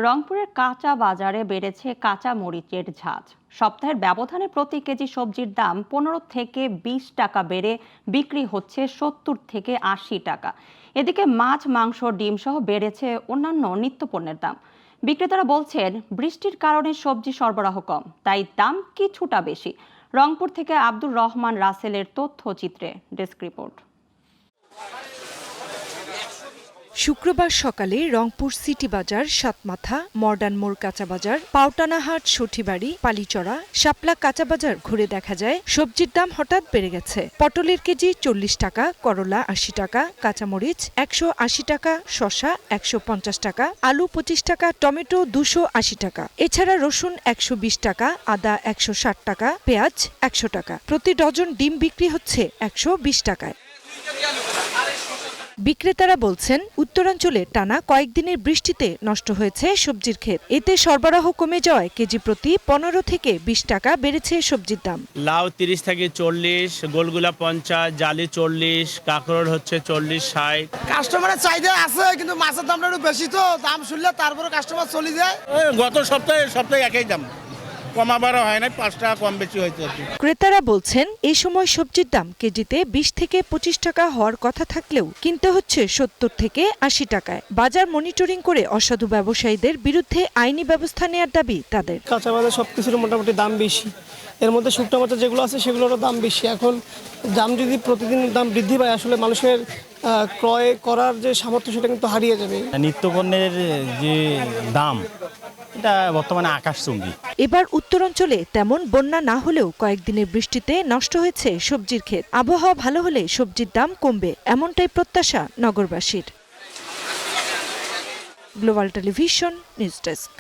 রংপুরের কাঁচা বাজারে বেড়েছে কাঁচা মরিচের ঝাঁজ। সপ্তাহের ব্যবধানে প্রতি কেজি সবজির দাম 15 থেকে 20 টাকা বেড়ে বিক্রি হচ্ছে 70 থেকে 80 টাকা। এদিকে মাছ, মাংস, ডিম সহ বেড়েছে অন্যান্য নিত্যপণ্যের দাম। বিক্রেতারা বলছেন বৃষ্টির কারণে সবজি সরবরাহ কম, তাই দাম কিছুটা বেশি। রংপুর থেকে আব্দুর রহমান রাসেলের তথ্যচিত্রে ডেস্ক রিপোর্ট। শুক্রবার সকালে রংপুর সিটি বাজার, সাতমাথা, মডার্ন মোড় কাঁচা বাজার, পাওটানাহাট, সঠিবাড়ি, পালিচড়া, শাপলা কাঁচা বাজার ঘুরে দেখা যায় সবজির দাম হঠাৎ বেড়ে গেছে। পটলের কেজি 40 টাকা, করলা 80 টাকা, কাঁচামরিচ 180 টাকা, শসা 150 টাকা, আলু 25 টাকা, টমেটো 280 টাকা। এছাড়া রসুন 120 টাকা, আদা 160 টাকা, পেঁয়াজ 100 টাকা। প্রতি ডজন ডিম বিক্রি হচ্ছে 120 টাকায়। বিক্রেতারা বলছেন উত্তরাঞ্চলে টানা কয়েকদিনের বৃষ্টিতে নষ্ট হয়েছে সবজির ক্ষেত। এতে সরবরাহ কমে যাওয়ায় কেজি প্রতি 15 থেকে 20 টাকা বেড়েছে সবজির দাম। লাউ 30 থেকে 40, গোলগুলা 50, জালি 40, কাঁকরোল হচ্ছে 40-60। কাস্টমারের চাহিদা আছে, কিন্তু মাছের দামটা একটু বেশি, তো দাম শুনলে তারপরে কাস্টমার চলে যায়। গত সপ্তাহে একই দাম, কমাবারও হয় না, 5 টাকা কম বেশি হয়েছে। ক্রেতারা বলছেন এই সময় সবজির দাম কেজিতে 20 থেকে 25 টাকা হওয়ার কথা থাকলেও কিনতে হচ্ছে 70 থেকে 80 টাকায়। বাজার মনিটরিং করে অসাধু ব্যবসায়ীদের বিরুদ্ধে আইনি ব্যবস্থা নেওয়ার দাবি তাদের। কাঁচা বাজার সবকিছুর মোটামুটি দাম বেশি, এর মধ্যে শুকনো মাছ যেগুলো আছে সেগুলোরও দাম বেশি। এখন দাম যদি প্রতিদিন দাম বৃদ্ধি পায়, আসলে মানুষের ক্রয় করার যে সামর্থ্য সেটা কিন্তু হারিয়ে যাবে। নিত্যপণ্যের যে দাম, এটা বর্তমানে আকাশচুম্বী। এবার উত্তরাঞ্চলে তেমন বন্যা না হলেও কয়েকদিনের বৃষ্টিতে নষ্ট হয়েছে সবজির ক্ষেত। আবহাওয়া ভালো হলে সবজির দাম কমবে, এমনটাই প্রত্যাশা নগরবাসীর। Global television news desk.